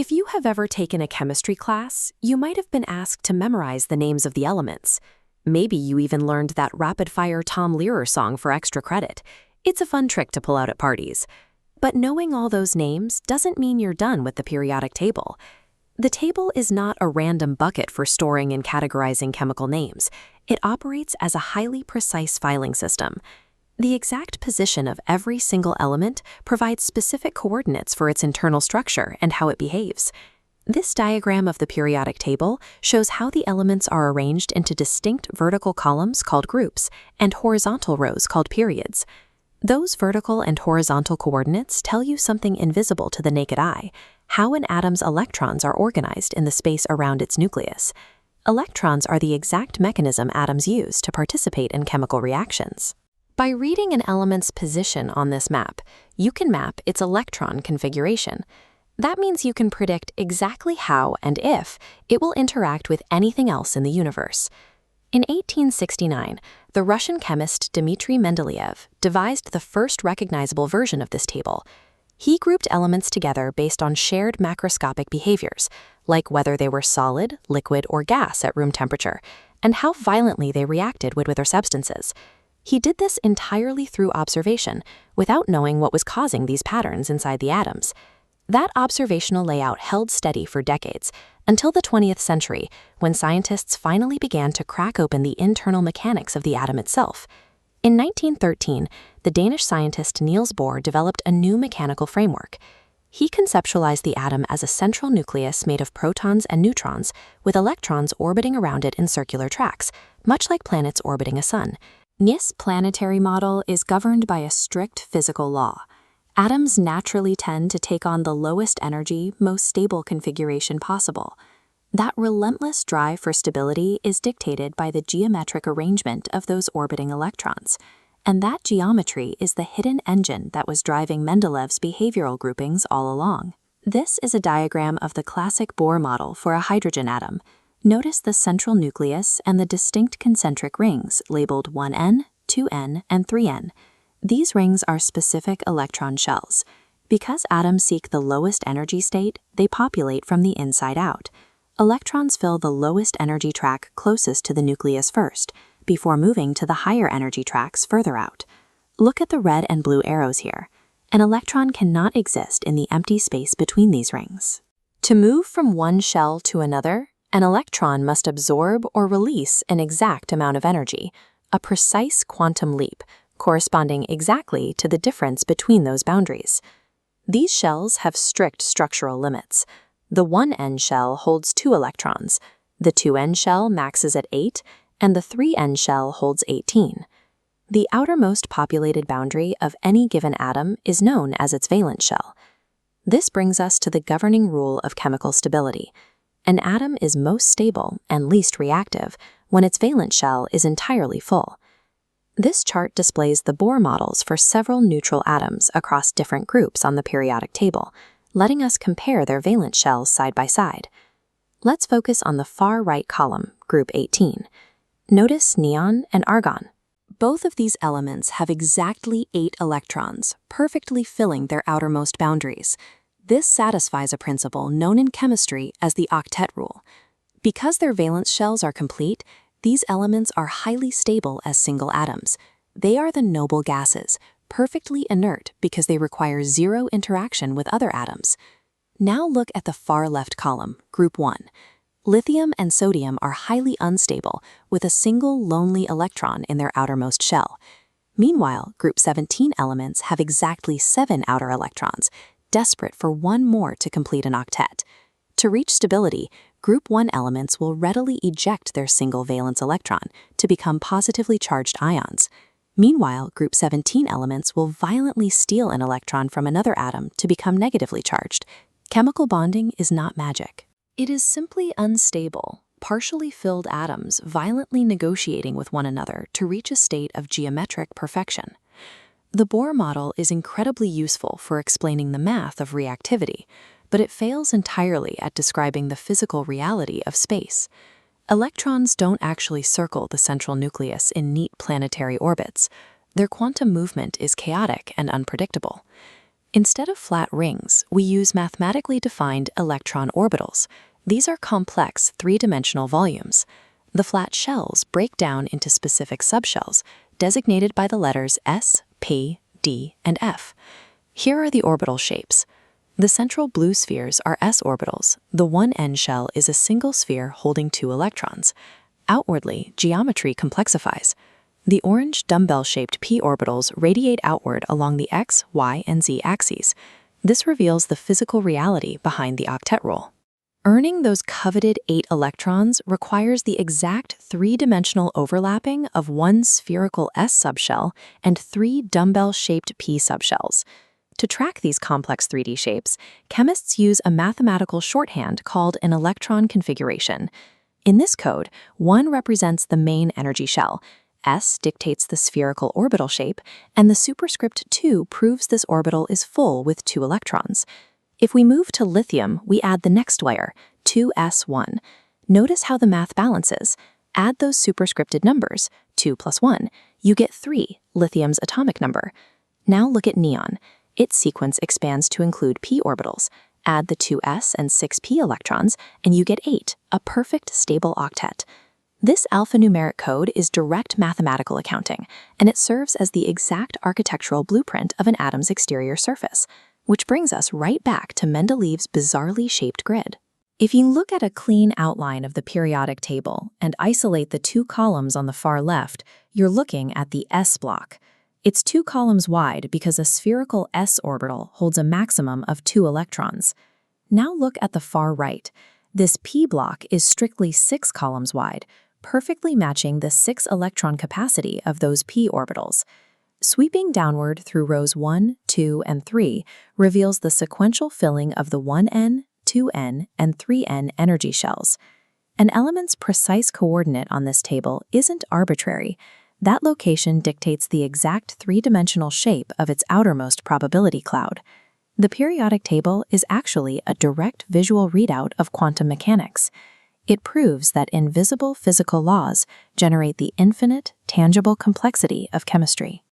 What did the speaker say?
If you have ever taken a chemistry class, you might have been asked to memorize the names of the elements. Maybe you even learned that rapid-fire Tom Lehrer song for extra credit. It's a fun trick to pull out at parties. But knowing all those names doesn't mean you're done with the periodic table. The table is not a random bucket for storing and categorizing chemical names. It operates as a highly precise filing system. The exact position of every single element provides specific coordinates for its internal structure and how it behaves. This diagram of the periodic table shows how the elements are arranged into distinct vertical columns called groups and horizontal rows called periods. Those vertical and horizontal coordinates tell you something invisible to the naked eye, how an atom's electrons are organized in the space around its nucleus. Electrons are the exact mechanism atoms use to participate in chemical reactions. By reading an element's position on this map, you can map its electron configuration. That means you can predict exactly how and if it will interact with anything else in the universe. In 1869, the Russian chemist Dmitry Mendeleev devised the first recognizable version of this table. He grouped elements together based on shared macroscopic behaviors, like whether they were solid, liquid, or gas at room temperature, and how violently they reacted with other substances. He did this entirely through observation, without knowing what was causing these patterns inside the atoms. That observational layout held steady for decades, until the 20th century, when scientists finally began to crack open the internal mechanics of the atom itself. In 1913, the Danish scientist Niels Bohr developed a new mechanical framework. He conceptualized the atom as a central nucleus made of protons and neutrons, with electrons orbiting around it in circular tracks, much like planets orbiting a sun. This planetary model is governed by a strict physical law. Atoms naturally tend to take on the lowest energy, most stable configuration possible. That relentless drive for stability is dictated by the geometric arrangement of those orbiting electrons. And that geometry is the hidden engine that was driving Mendeleev's behavioral groupings all along. This is a diagram of the classic Bohr model for a hydrogen atom. Notice the central nucleus and the distinct concentric rings labeled 1n, 2n, and 3n. These rings are specific electron shells. Because atoms seek the lowest energy state, they populate from the inside out. Electrons fill the lowest energy track closest to the nucleus first, before moving to the higher energy tracks further out. Look at the red and blue arrows here. An electron cannot exist in the empty space between these rings. To move from one shell to another, an electron must absorb or release an exact amount of energy, a precise quantum leap, corresponding exactly to the difference between those boundaries. These shells have strict structural limits. The 1n shell holds 2 electrons, the 2n shell maxes at 8, and the 3n shell holds 18. The outermost populated boundary of any given atom is known as its valence shell. This brings us to the governing rule of chemical stability. An atom is most stable and least reactive when its valence shell is entirely full. This chart displays the Bohr models for several neutral atoms across different groups on the periodic table, letting us compare their valence shells side by side. Let's focus on the far right column, group 18. Notice neon and argon. Both of these elements have exactly 8 electrons, perfectly filling their outermost boundaries. This satisfies a principle known in chemistry as the Octet Rule. Because their valence shells are complete, these elements are highly stable as single atoms. They are the noble gases, perfectly inert because they require zero interaction with other atoms. Now look at the far left column, group 1. Lithium and sodium are highly unstable, with a single lonely electron in their outermost shell. Meanwhile, group 17 elements have exactly 7 outer electrons, desperate for one more to complete an octet. To reach stability, group 1 elements will readily eject their single valence electron to become positively charged ions. Meanwhile, group 17 elements will violently steal an electron from another atom to become negatively charged. Chemical bonding is not magic. It is simply unstable, partially filled atoms violently negotiating with one another to reach a state of geometric perfection. The Bohr model is incredibly useful for explaining the math of reactivity, but it fails entirely at describing the physical reality of space. Electrons don't actually circle the central nucleus in neat planetary orbits. Their quantum movement is chaotic and unpredictable. Instead of flat rings, we use mathematically defined electron orbitals. These are complex three-dimensional volumes. The flat shells break down into specific subshells, designated by the letters S, P, D, and F. Here are the orbital shapes. The central blue spheres are s orbitals. The 1n shell is a single sphere holding 2 electrons. Outwardly, geometry complexifies. The orange dumbbell-shaped p orbitals radiate outward along the x, y, and z axes. This reveals the physical reality behind the octet rule. Earning those coveted 8 electrons requires the exact three-dimensional overlapping of one spherical s subshell and 3 dumbbell-shaped p subshells. To track these complex 3D shapes, chemists use a mathematical shorthand called an electron configuration. In this code, 1 represents the main energy shell, S dictates the spherical orbital shape, and the superscript 2 proves this orbital is full with 2 electrons. If we move to lithium, we add the next wire, 2s1. Notice how the math balances. Add those superscripted numbers, 2 plus 1. You get 3, lithium's atomic number. Now look at neon. Its sequence expands to include p orbitals. Add the 2s and 6p electrons, and you get 8, a perfect stable octet. This alphanumeric code is direct mathematical accounting, and it serves as the exact architectural blueprint of an atom's exterior surface, which brings us right back to Mendeleev's bizarrely shaped grid. If you look at a clean outline of the periodic table and isolate the 2 columns on the far left, you're looking at the s block. It's 2 columns wide because a spherical s orbital holds a maximum of 2 electrons. Now look at the far right. This p block is strictly 6 columns wide, perfectly matching the 6 electron capacity of those p orbitals. Sweeping downward through rows 1, 2, and 3 reveals the sequential filling of the 1n, 2n, and 3n energy shells. An element's precise coordinate on this table isn't arbitrary. That location dictates the exact three-dimensional shape of its outermost probability cloud. The periodic table is actually a direct visual readout of quantum mechanics. It proves that invisible physical laws generate the infinite, tangible complexity of chemistry.